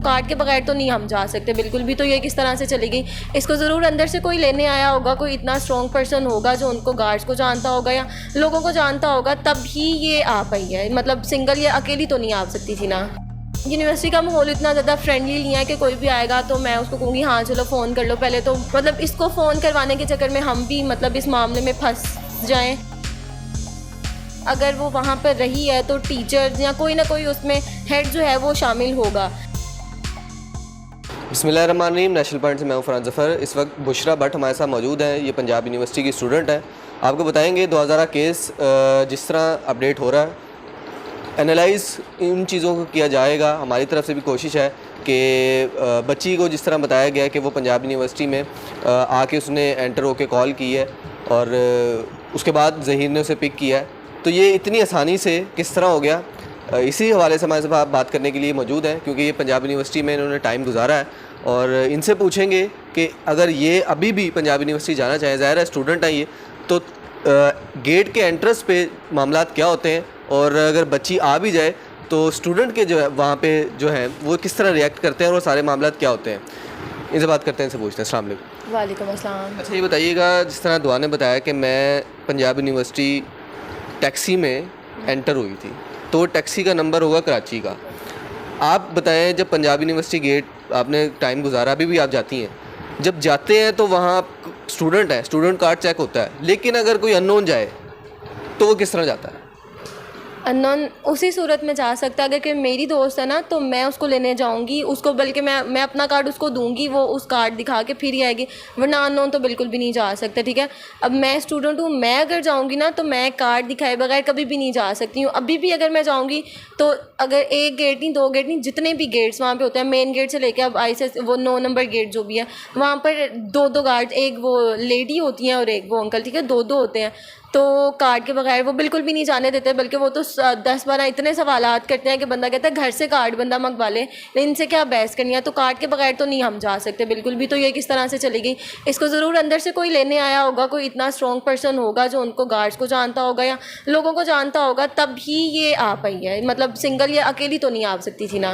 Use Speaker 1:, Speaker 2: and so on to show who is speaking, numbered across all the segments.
Speaker 1: Card के बगैर तो नहीं हम जा सकते बिल्कुल भी। तो ये किस तरह से चली गई, इसको ज़रूर अंदर से कोई लेने आया होगा, कोई इतना स्ट्रॉन्ग पर्सन होगा जो उनको गार्ड्स को जानता होगा या लोगों को जानता होगा, तब ही ये आ पाई है। मतलब सिंगल ये अकेली तो नहीं आ सकती थी ना। यूनिवर्सिटी का माहौल इतना ज़्यादा फ्रेंडली नहीं है कि कोई भी आएगा तो मैं उसको कहूँगी हाँ चलो फ़ोन कर लो पहले। तो मतलब इसको फ़ोन करवाने के चक्कर में हम भी मतलब इस मामले में फंस जाएं। अगर वो वहाँ पर रही है तो टीचर या कोई ना कोई उसमें हेड जो है वो शामिल होगा।
Speaker 2: बिस्मिल्लाहिर्रहमानिर्रहीम। नेशनल पॉइंट से मैं हूँ फरहान ज़फ़र। इस वक्त बुशरा भट्ट हमारे साथ मौजूद हैं। ये पंजाब यूनिवर्सिटी की स्टूडेंट है। आपको बताएंगे 2000 केस जिस तरह अपडेट हो रहा है, एनालाइज़ इन चीज़ों को किया जाएगा। हमारी तरफ से भी कोशिश है कि बच्ची को जिस तरह बताया गया कि वो पंजाब यूनिवर्सिटी में आके उसने एंटर होकर कॉल की है और उसके बाद ज़हीर ने उसे पिक किया है, तो ये इतनी आसानी से किस तरह हो गया, इसी हवाले से हमारे साथ आप बात करने के लिए मौजूद हैं, क्योंकि ये पंजाब यूनिवर्सिटी में इन्होंने टाइम गुजारा है। और इनसे पूछेंगे कि अगर ये अभी भी पंजाब यूनिवर्सिटी जाना चाहें, ज़ाहिर है स्टूडेंट है ये, तो गेट के एंट्रेंस पे मामला क्या होते हैं, और अगर बच्ची आ भी जाए तो स्टूडेंट के जो है वहाँ पे जो है वो किस तरह रिएक्ट करते हैं और सारे मामला क्या होते हैं। इनसे बात करते हैं, इनसे पूछते हैं। अस्सलाम वालेकुम।
Speaker 1: वालेकुम अस्सलाम।
Speaker 2: अच्छा, ये बताइएगा, जिस तरह दुआ ने बताया कि मैं पंजाब यूनिवर्सिटी टैक्सी में एंटर हुई थी, तो टैक्सी का नंबर होगा कराची का। आप बताएं, जब पंजाब यूनिवर्सिटी गेट आपने टाइम गुजारा, अभी भी आप जाती हैं, जब जाते हैं तो वहाँ स्टूडेंट है, स्टूडेंट कार्ड चेक होता है, लेकिन अगर कोई अननोन जाए तो वो किस तरह जाता है?
Speaker 1: अननोन उसी सूरत में जा सकता है, अगर कि मेरी दोस्त है ना तो मैं उसको लेने जाऊंगी, उसको बल्कि मैं अपना कार्ड उसको दूंगी, वो उस कार्ड दिखा के फिर ही आएगी, वरना अननोन तो बिल्कुल भी नहीं जा सकता। ठीक है, अब मैं स्टूडेंट हूँ, मैं अगर जाऊंगी ना तो मैं कार्ड दिखाए बगैर कभी भी नहीं जा सकती हूँ। अभी भी अगर मैं जाऊँगी तो अगर एक गेट नहीं, दो गेट नहीं, जितने भी गेट्स वहाँ पर होते हैं, मेन गेट से लेकर अब ICS वो 9 नंबर गेट जो भी है, वहाँ पर दो गार्ड, एक वो लेडी होती हैं और एक वो अंकल, ठीक है, दो होते हैं। तो कार्ड के बगैर वो बिल्कुल भी नहीं जाने देते, बल्कि वो तो 10-12 इतने सवालात करते हैं कि बंदा कहता है घर से कार्ड बंदा मंगवा ले, लेकिन इनसे क्या बहस करनी है। तो कार्ड के बगैर तो नहीं हम जा सकते बिल्कुल भी। तो ये किस तरह से चली गई, इसको ज़रूर अंदर से कोई लेने आया होगा, कोई इतना स्ट्रॉन्ग पर्सन होगा जो उनको गार्ड्स को जानता होगा या लोगों को जानता होगा, तब ही ये आ पाई है। मतलब सिंगल ये अकेली तो नहीं आ सकती थी ना।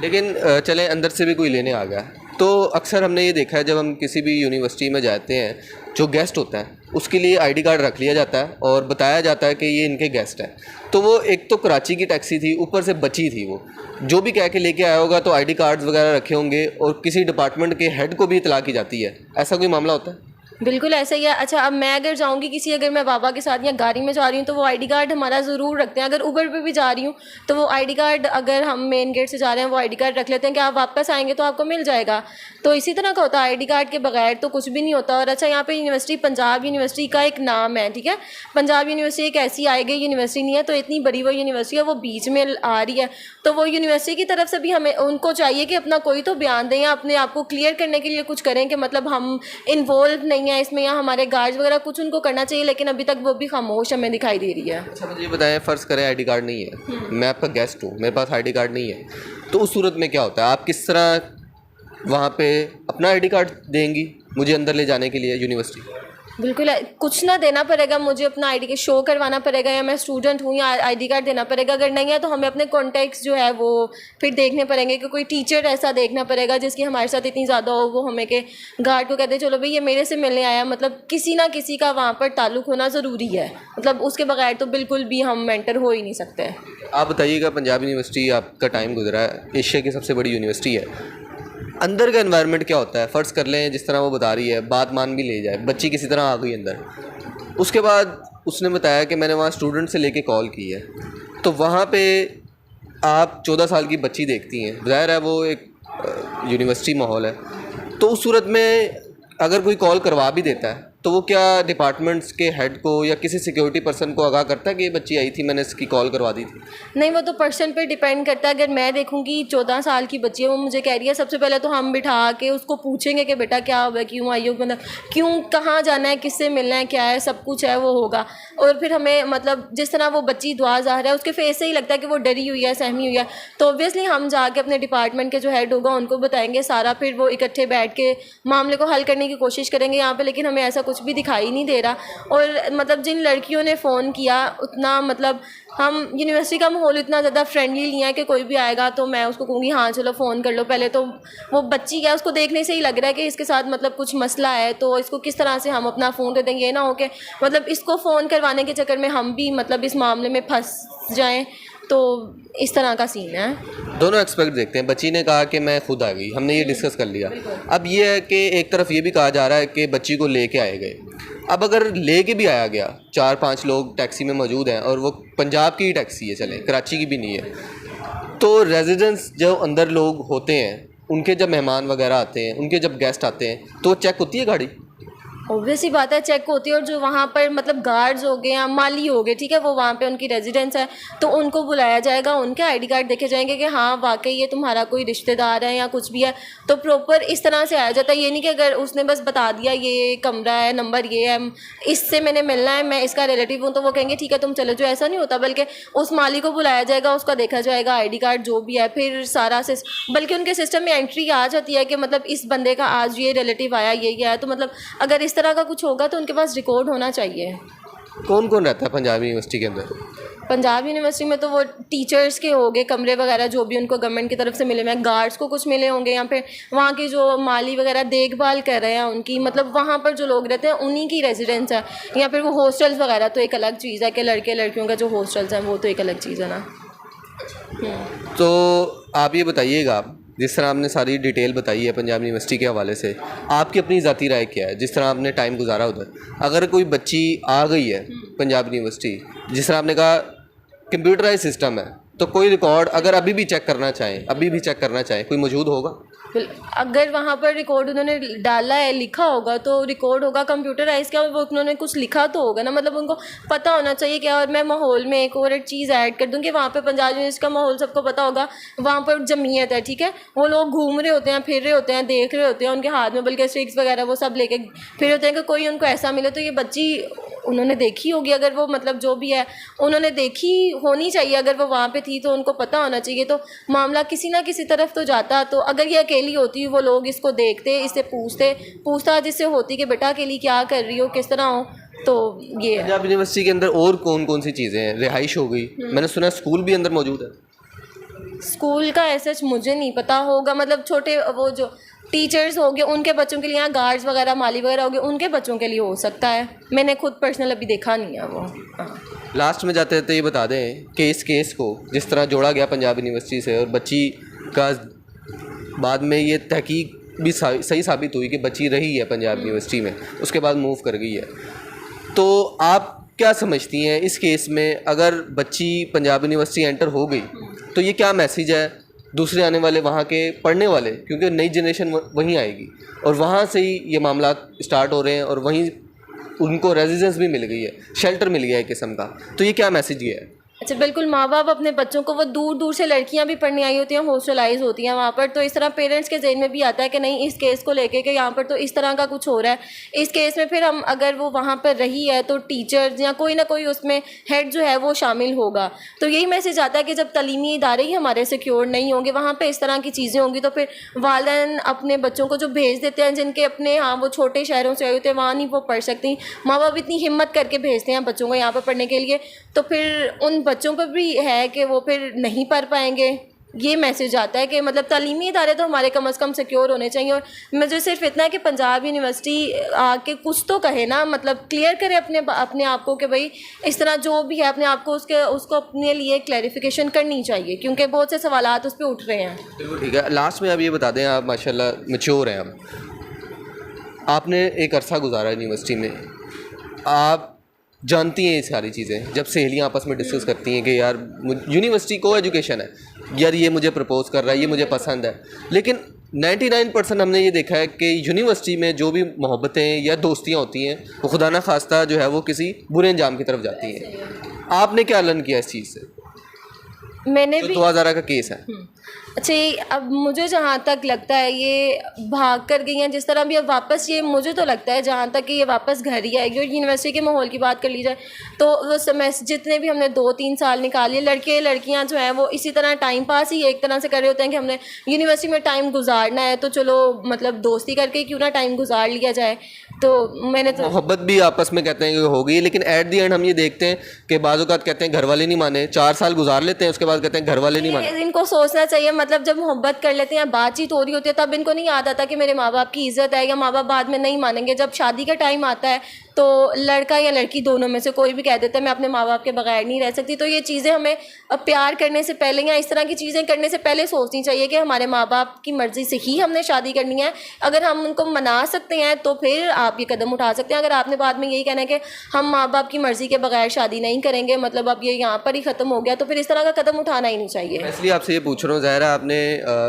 Speaker 2: लेकिन चलें, अंदर से भी कोई लेने आ गया, तो अक्सर हमने ये देखा है जब हम किसी भी यूनिवर्सिटी में जाते हैं, जो गेस्ट होता है उसके लिए ID कार्ड रख लिया जाता है और बताया जाता है कि ये इनके गेस्ट हैं। तो वो एक तो कराची की टैक्सी थी, ऊपर से बची थी, वो जो भी कह के लेके आया होगा तो ID कार्ड्स वगैरह रखे होंगे और किसी डिपार्टमेंट के हेड को भी इतला की जाती है। ऐसा कोई मामला होता है?
Speaker 1: बिल्कुल ऐसा ही है। अच्छा, अब मैं अगर जाऊंगी किसी, अगर मैं बाबा के साथ या गाड़ी में जा रही हूँ तो वो ID कार्ड हमारा ज़रूर रखते हैं। अगर ऊबर पे भी जा रही हूँ तो वो ID कार्ड, अगर हम मेन गेट से जा रहे हैं, वो ID कार्ड रख लेते हैं कि आप वापस आएंगे तो आपको मिल जाएगा। तो इसी तरह का होता है, ID कार्ड के बगैर तो कुछ भी नहीं होता। और अच्छा, यहाँ पे यूनिवर्सिटी पंजाब यूनिवर्सिटी का एक नाम है, ठीक है, पंजाब यूनिवर्सिटी एक ऐसी आई गई यूनिवर्सिटी नहीं है, तो इतनी बड़ी वो यूनिवर्सिटी है, वो बीच में आ रही है। तो वो यूनिवर्सिटी की तरफ से भी हमें उनको चाहिए कि अपना कोई तो बयान दें या अपने आप को क्लियर करने के लिए कुछ करें कि मतलब हम इन्वॉल्व नहीं है इसमें, या हमारे गार्ड्स वगैरह कुछ उनको करना चाहिए, लेकिन अभी तक वो भी खामोश हमें दिखाई दे रही है।
Speaker 2: अच्छा, मुझे ये बताएं, फ़र्ज़ करें ID कार्ड नहीं है, मैं आपका गेस्ट हूँ, मेरे पास ID कार्ड नहीं है, तो उस सूरत में क्या होता है? आप किस तरह वहाँ पे अपना ID कार्ड देंगी मुझे अंदर ले जाने के लिए यूनिवर्सिटी?
Speaker 1: बिल्कुल कुछ ना देना पड़ेगा, मुझे अपना ID के शो करवाना पड़ेगा, या मैं स्टूडेंट हूँ या ID कार्ड देना पड़ेगा। अगर नहीं है तो हमें अपने कॉन्टैक्ट्स जो है वो फिर देखने पड़ेंगे कि कोई टीचर ऐसा देखना पड़ेगा जिसकी हमारे साथ इतनी ज़्यादा हो, वो हमें के गार्ड को कहते हैं चलो भाई ये मेरे से मिलने आया। मतलब किसी ना किसी का वहाँ पर ताल्लुक़ होना ज़रूरी है, मतलब उसके बगैर तो बिल्कुल भी हम एंटर हो ही नहीं सकते।
Speaker 2: आप बताइएगा, पंजाब यूनिवर्सिटी आपका टाइम गुजरा है, एशिया की सबसे बड़ी यूनिवर्सिटी है, अंदर का एनवायरनमेंट क्या होता है? फ़र्ज़ कर लें जिस तरह वो बता रही है, बात मान भी ले जाए, बच्ची किसी तरह आ गई अंदर, उसके बाद उसने बताया कि मैंने वहाँ स्टूडेंट से लेके कॉल की है, तो वहाँ पे आप 14 साल की बच्ची देखती हैं, ज़ाहिर है वो एक यूनिवर्सिटी माहौल है, तो उस सूरत में अगर कोई कॉल करवा भी देता है तो वो क्या डिपार्टमेंट्स के हेड को या किसी सिक्योरिटी पर्सन को आगाह करता है कि ये बच्ची आई थी, मैंने इसकी कॉल करवा दी थी?
Speaker 1: नहीं, वो तो पर्सन पे डिपेंड करता है। अगर मैं देखूंगी 14 साल की बच्ची है, वो मुझे कह रही है, सबसे पहले तो हम बिठा के उसको पूछेंगे कि बेटा क्या हुआ, क्यों आई हो, मतलब क्यों, कहाँ जाना है, किससे मिलना है, क्या है, सब कुछ है वो होगा। और फिर हमें मतलब जिस तरह वो बच्ची दुआ ज़ाहिर है उसके फेस से ही लगता है कि वो डरी हुई है, सहमी हुई है, तो ऑब्वियसली हम जाके अपने डिपार्टमेंट के जो हेड होगा उनको बताएंगे सारा, फिर वो इकट्ठे बैठ के मामले को हल करने की कोशिश करेंगे यहाँ पर। लेकिन हमें ऐसा कुछ कुछ भी दिखाई नहीं दे रहा। और मतलब जिन लड़कियों ने फ़ोन किया उतना मतलब हम यूनिवर्सिटी का माहौल इतना ज़्यादा फ्रेंडली नहीं है कि कोई भी आएगा तो मैं उसको कहूँगी हाँ चलो फ़ोन कर लो। पहले तो वो बच्ची क्या, उसको देखने से ही लग रहा है कि इसके साथ मतलब कुछ मसला है, तो इसको किस तरह से हम अपना फ़ोन दे देंगे। ये ना हो कि मतलब इसको फ़ोन करवाने के चक्कर में हम भी मतलब इस मामले में फंस जाएं, तो इस तरह का सीन है।
Speaker 2: दोनों एक्सपेक्ट देखते हैं। बच्ची ने कहा कि मैं खुद आ गई, हमने ये डिस्कस कर लिया। अब ये है कि एक तरफ ये भी कहा जा रहा है कि बच्ची को लेके आए गए। अब अगर लेके भी आया गया, 4-5 लोग टैक्सी में मौजूद हैं और वो पंजाब की ही टैक्सी है, चलें कराची की भी नहीं है, तो रेजिडेंट्स जो अंदर लोग होते हैं उनके जब मेहमान वगैरह आते हैं, उनके जब गेस्ट आते हैं तो चेक होती है गाड़ी?
Speaker 1: ऑब्वियस ही बात है चेक होती है। और जो वहाँ पर मतलब गार्ड्स हो गए या माली हो गए, ठीक है, वो वहाँ पे उनकी रेजिडेंस है तो उनको बुलाया जाएगा, उनके आईडी कार्ड देखे जाएंगे कि हाँ वाकई ये तुम्हारा कोई रिश्तेदार है या कुछ भी है, तो प्रॉपर इस तरह से आया जाता है। ये नहीं कि अगर उसने बस बता दिया ये कमरा है, नंबर ये है, इससे मैंने मिलना है, मैं इसका रिलेटिव हूँ, तो वो कहेंगे ठीक है तुम चले जाओ। ऐसा नहीं होता, बल्कि उस माली को बुलाया जाएगा, उसका देखा जाएगा आईडी कार्ड जो भी है, फिर सारा बल्कि उनके सिस्टम में एंट्री आ जाती है कि मतलब इस बंदे का आज ये रिलेटिव आया, ये आया, तो मतलब अगर इस तरह का कुछ होगा तो उनके पास रिकॉर्ड होना चाहिए।
Speaker 2: कौन कौन रहता है पंजाब यूनिवर्सिटी के अंदर?
Speaker 1: पंजाब यूनिवर्सिटी में तो वो टीचर्स के हो गए कमरे वगैरह जो भी उनको गवर्नमेंट की तरफ से मिले हुए हैं, गार्ड्स को कुछ मिले होंगे, या फिर वहाँ के जो माली वगैरह देखभाल कर रहे हैं उनकी, मतलब वहाँ पर जो लोग रहते हैं उन्हीं की रेजिडेंस है। या फिर वो हॉस्टल्स वगैरह तो एक अलग चीज़ है कि लड़के लड़कियों का जो हॉस्टल्स हैं वो तो एक अलग चीज़ है ना।
Speaker 2: तो आप ये बताइएगा, जिस तरह आपने सारी डिटेल बताई है पंजाब यूनिवर्सिटी के हवाले से, आपकी अपनी ज़ाती राय क्या है? जिस तरह आपने टाइम गुजारा उधर, अगर कोई बच्ची आ गई है पंजाब यूनिवर्सिटी, जिस तरह आपने कहा कंप्यूटराइज सिस्टम है, तो कोई रिकॉर्ड अगर अभी भी चेक करना चाहें कोई मौजूद होगा?
Speaker 1: अगर वहाँ पर रिकॉर्ड उन्होंने डाला है, लिखा होगा तो रिकॉर्ड होगा। कंप्यूटराइज क्या, वो उन्होंने कुछ लिखा तो होगा ना, मतलब उनको पता होना चाहिए क्या। और मैं माहौल में एक और चीज़ ऐड कर दूँ कि वहाँ पे पंजाब यूनिवर्सिटी का माहौल सबको पता होगा। वहाँ पर जमीयत है, ठीक है, वो लोग घूम रहे होते हैं, फिर रहे होते हैं, देख रहे होते हैं, उनके हाथ में बल्कि स्टिक्स वगैरह वो सब लेके फिर होते हैं कि कोई उनको ऐसा मिले तो ये बच्ची उन्होंने देखी होगी, अगर वो मतलब जो भी है उन्होंने देखी होनी चाहिए, अगर वो वहाँ पे थी तो उनको पता होना चाहिए। तो मामला किसी ना किसी तरफ तो जाता। तो अगर ये अकेली होती, वो लोग इसको देखते, इससे पूछताछ इससे होती कि बेटा अकेली क्या कर रही हो, किस तरह हो, तो ये है।
Speaker 2: पंजाब यूनिवर्सिटी के अंदर और कौन कौन सी चीज़ें हैं? रिहाइश हो गई, मैंने सुना है स्कूल भी अंदर मौजूद है।
Speaker 1: स्कूल का ऐसा मुझे नहीं पता होगा, मतलब छोटे वो जो टीचर्स हो गए उनके बच्चों के लिए, यहाँ गार्ड्स वगैरह माली वगैरह हो गए उनके बच्चों के लिए हो सकता है। मैंने खुद पर्सनल अभी देखा नहीं है वो। हाँ।
Speaker 2: लास्ट में जाते रहते ये बता दें कि इस केस को जिस तरह जोड़ा गया पंजाब यूनिवर्सिटी से, और बच्ची का बाद में ये तहकीक भी सही साबित हुई कि बच्ची रही है पंजाब यूनिवर्सिटी में, उसके बाद मूव कर गई है, तो आप क्या समझती हैं इस केस में, अगर बच्ची पंजाब यूनिवर्सिटी एंटर हो गई तो ये क्या मैसेज है दूसरे आने वाले वहाँ के पढ़ने वाले, क्योंकि नई जनरेशन वहीं आएगी और वहाँ से ही ये मामला स्टार्ट हो रहे हैं और वहीं उनको रेजिडेंस भी मिल गई है, शेल्टर मिल गया है एक किस्म का, तो ये क्या मैसेज ये है?
Speaker 1: अच्छा, बिल्कुल। माँ बाप अपने बच्चों को, वो दूर दूर से लड़कियां भी पढ़ने आई होती हैं, हॉस्टलाइज होती हैं वहाँ पर, तो इस तरह पेरेंट्स के जहन में भी आता है कि नहीं इस केस को लेके कि यहाँ पर तो इस तरह का कुछ हो रहा है। इस केस में फिर हम अगर वो वहाँ पर रही है तो टीचर्स या कोई ना कोई उसमें हेड जो है वो शामिल होगा। तो यही मैसेज आता है कि जब तालीमी इदारे ही हमारे सिक्योर नहीं होंगे, वहाँ पर इस तरह की चीज़ें होंगी, तो फिर वालिदैन अपने बच्चों को जो भेज देते हैं, जिनके अपने हाँ वो छोटे शहरों से आए होते हैं, वहाँ नहीं वो पढ़ सकती, माँ बाप इतनी हिम्मत करके भेजते हैं बच्चों को यहाँ पर पढ़ने के लिए, तो फिर उन बच्चों पर भी है कि वो फिर नहीं पढ़ पाएंगे। ये मैसेज आता है कि मतलब तालीमी इदारे तो हमारे कम से कम सिक्योर होने चाहिए। और मुझे सिर्फ इतना है कि पंजाब यूनिवर्सिटी आके कुछ तो कहे ना, मतलब क्लियर करे अपने आप को कि भाई इस तरह जो भी है अपने आप को उसको अपने लिए क्लैरिफिकेशन करनी चाहिए, क्योंकि बहुत से सवालात उस पर उठ रहे हैं।
Speaker 2: बिल्कुल ठीक है। लास्ट में आप ये बता दें, आप माशाल्लाह मैच्योर हैं, अब आपने एक अरसा गुजारा यूनिवर्सिटी में, आप जानती हैं ये सारी चीज़ें, जब सहेलियाँ आपस में डिस्कस करती हैं कि यार यूनिवर्सिटी को एजुकेशन है, यार ये मुझे प्रपोज कर रहा है, ये मुझे पसंद है, लेकिन 99% हमने ये देखा है कि यूनिवर्सिटी में जो भी मोहब्बतें या दोस्तियाँ होती हैं वो खुदा ना खास्ता जो है वो किसी बुरे अंजाम की तरफ जाती हैं। आपने क्या लर्न किया इस चीज़ से?
Speaker 1: मैंने भी
Speaker 2: 2000 का केस है।
Speaker 1: अच्छा, अब मुझे जहाँ तक लगता है ये भाग कर गई हैं जिस तरह भी, अब वापस ये मुझे तो लगता है जहाँ तक कि ये वापस घर ही आएगी। और यूनिवर्सिटी के माहौल की बात कर ली जाए तो वो समय जितने भी हमने 2-3 साल निकाले, लड़के लड़कियाँ जो हैं वो इसी तरह टाइम पास ही एक तरह से कर रहे होते हैं कि हमने यूनिवर्सिटी में टाइम गुजारना है तो चलो मतलब दोस्ती करके क्यों ना टाइम गुजार लिया जाए। तो मैंने तो
Speaker 2: मोहब्बत भी आपस में कहते हैं कि हो गई, लेकिन एट दी एंड हम ये देखते हैं कि बाज़ औक़ात कहते हैं घर वाले नहीं माने, 4 साल गुजार लेते हैं, उसके बाद कहते हैं घर वाले नहीं माने।
Speaker 1: इनको सोचना चाहिए, मतलब जब मोहब्बत कर लेते हैं, बातचीत हो रही होती है, तब इनको नहीं याद आता कि मेरे माँ बाप की इज़्ज़त है या माँ बाप बाद में नहीं मानेंगे। जब शादी का टाइम आता है तो लड़का या लड़की दोनों में से कोई भी कह देता है मैं अपने माँ बाप के बगैर नहीं रह सकती। तो ये चीज़ें हमें प्यार करने से पहले या इस तरह की चीज़ें करने से पहले सोचनी चाहिए कि हमारे माँ बाप की मर्ज़ी से ही हमने शादी करनी है। अगर हम उनको मना सकते हैं तो फिर आप ये कदम उठा सकते हैं। अगर आपने बाद में यही कहना है कि हम माँ बाप की मर्ज़ी के बगैर शादी नहीं करेंगे, मतलब अब ये यहाँ पर ही ख़त्म हो गया, तो फिर इस तरह का कदम उठाना ही नहीं चाहिए।
Speaker 2: इसलिए आपसे ये पूछ रहा हूँ, ज़ाहिर है आपने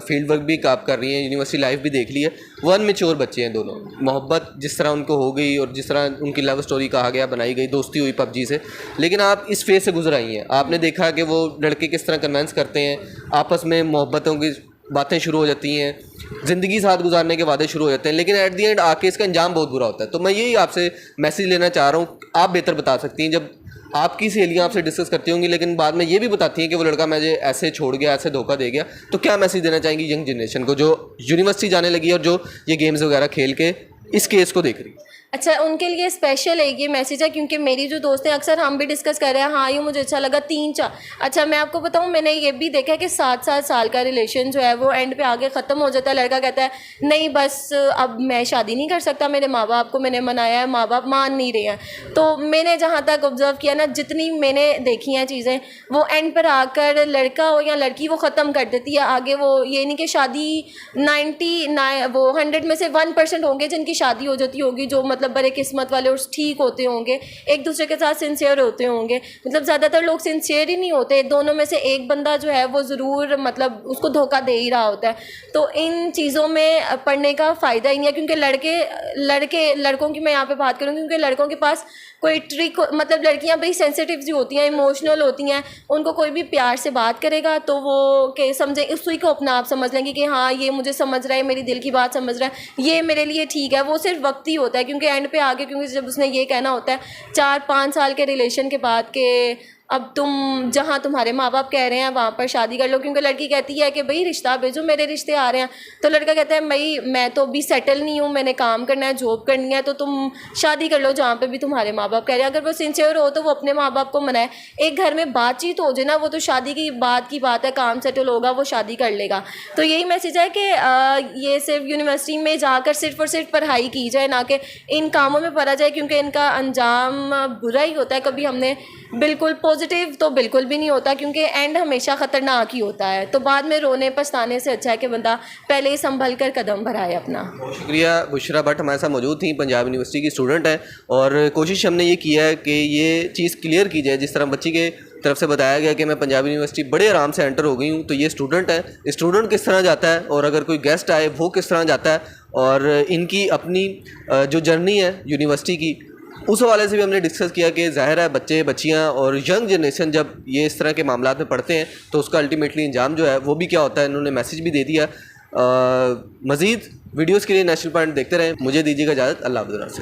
Speaker 2: फील्ड वर्क भी आप कर रही हैं, यूनिवर्सिटी लाइफ भी देख ली है। वो अनमेच्योर बच्चे हैं दोनों, मोहब्बत जिस तरह उनको हो गई और जिस तरह उनकी लव स्टोरी कहा गया बनाई गई, दोस्ती हुई पबजी से, लेकिन आप इस फेज से गुजर आई हैं। आपने देखा कि वो लड़के किस तरह कन्वेंस करते हैं, आपस में मोहब्बतों की बातें शुरू हो जाती हैं, ज़िंदगी साथ गुजारने के वादे शुरू हो जाते हैं, लेकिन एट दी एंड आके इसका अंजाम बहुत बुरा होता है। तो मैं यही आपसे मैसेज लेना चाह रहा हूँ, आप बेहतर बता सकती हैं। जब आपकी सहेलियाँ आपसे डिस्कस करती होंगी लेकिन बाद में ये भी बताती हैं कि वो लड़का मुझे ऐसे छोड़ गया, ऐसे धोखा दे गया, तो क्या मैसेज देना चाहेंगी यंग जनरेशन को जो यूनिवर्सिटी जाने लगी है और जो ये गेम्स वगैरह खेल के इस केस को देख रही है?
Speaker 1: अच्छा, उनके लिए स्पेशल है ये मैसेज है, क्योंकि मेरी जो दोस्त हैं अक्सर हम भी डिस्कस कर रहे हैं, हाँ ये मुझे अच्छा लगा 3-4। अच्छा मैं आपको बताऊँ, मैंने ये भी देखा है कि 7-7 साल का रिलेशन जो है वो एंड पे आगे ख़त्म हो जाता है। लड़का कहता है नहीं बस अब मैं शादी नहीं कर सकता, मेरे माँ बाप को मैंने मनाया है, माँ बाप मान नहीं रहे हैं। तो मैंने जहाँ तक ऑब्ज़र्व किया ना, जितनी मैंने देखी हैं चीज़ें, वो एंड पर आकर लड़का हो या लड़की वो ख़त्म कर देती है आगे। वो ये नहीं कि शादी 100 में से 1% होंगे जिनकी शादी हो जाती होगी, जो मतलब बड़े किस्मत वाले और ठीक होते होंगे, एक दूसरे के साथ सिंसियर होते होंगे। मतलब ज़्यादातर लोग सिंसियर ही नहीं होते, दोनों में से एक बंदा जो है वो ज़रूर मतलब उसको धोखा दे ही रहा होता है। तो इन चीज़ों में पढ़ने का फ़ायदा ही नहीं है, क्योंकि लड़कों की मैं यहाँ पे बात करूँ, क्योंकि लड़कों के पास कोई ट्रिक, मतलब लड़कियाँ बड़ी सेंसिटिव सी होती हैं, इमोशनल होती हैं, उनको कोई भी प्यार से बात करेगा तो वो के समझे उसी को अपना आप समझ लेंगे कि हाँ ये मुझे समझ रहा है, मेरी दिल की बात समझ रहा है, ये मेरे लिए ठीक है। वो सिर्फ वक्त ही होता है, क्योंकि एंड पे आगे, क्योंकि जब उसने ये कहना होता है 4-5 साल के रिलेशन के बाद के अब तुम जहाँ तुम्हारे माँ बाप कह रहे हैं वहाँ पर शादी कर लो, क्योंकि लड़की कहती है कि भाई रिश्ता भेजो, मेरे रिश्ते आ रहे हैं। तो लड़का कहता है भाई मैं तो अभी सेटल नहीं हूँ, मैंने काम करना है, जॉब करनी है, तो तुम शादी कर लो जहाँ पे भी तुम्हारे माँ बाप कह रहे हैं। अगर वो सिंसियर हो तो वो अपने माँ बाप को मनाए, एक घर में बातचीत हो जाए ना, वो तो शादी की बात है, काम सेटल होगा, वो शादी कर लेगा। तो यही मैसेज है कि ये सिर्फ यूनिवर्सिटी में जाकर सिर्फ और सिर्फ पढ़ाई की जाए, ना कि इन कामों में पड़ा जाए, क्योंकि इनका अंजाम बुरा ही होता है। कभी हमने बिल्कुल पॉजिटिव तो बिल्कुल भी नहीं होता, क्योंकि एंड हमेशा ख़तरनाक ही होता है। तो बाद में रोने पछताने से अच्छा है कि बंदा पहले ही संभल कर कदम बढ़ाए अपना।
Speaker 2: बहुत शुक्रिया। बुशरा भट्ट हमारे साथ मौजूद थी, पंजाब यूनिवर्सिटी की स्टूडेंट है, और कोशिश हमने ये किया है कि ये चीज़ क्लियर की जाए। जिस तरह बच्ची के तरफ से बताया गया कि मैं पंजाब यूनिवर्सिटी बड़े आराम से एंटर हो गई हूँ, तो ये स्टूडेंट है, स्टूडेंट किस तरह जाता है और अगर कोई गेस्ट आए वो किस तरह जाता है, और इनकी अपनी जो जर्नी है यूनिवर्सिटी की, उस हवाले से भी हमने डिस्कस किया कि ज़ाहिर है बच्चे बच्चियाँ और यंग जनरेशन जब ये इस तरह के मामलात में पढ़ते हैं तो उसका अल्टीमेटली अंजाम जो है वो भी क्या होता है, इन्होंने मैसेज भी दे दिया। मज़ीद वीडियोज़ के लिए नेशनल पॉइंट देखते रहें। मुझे दीजिएगा इजाज़त। अल्लाह हाफ़िज़।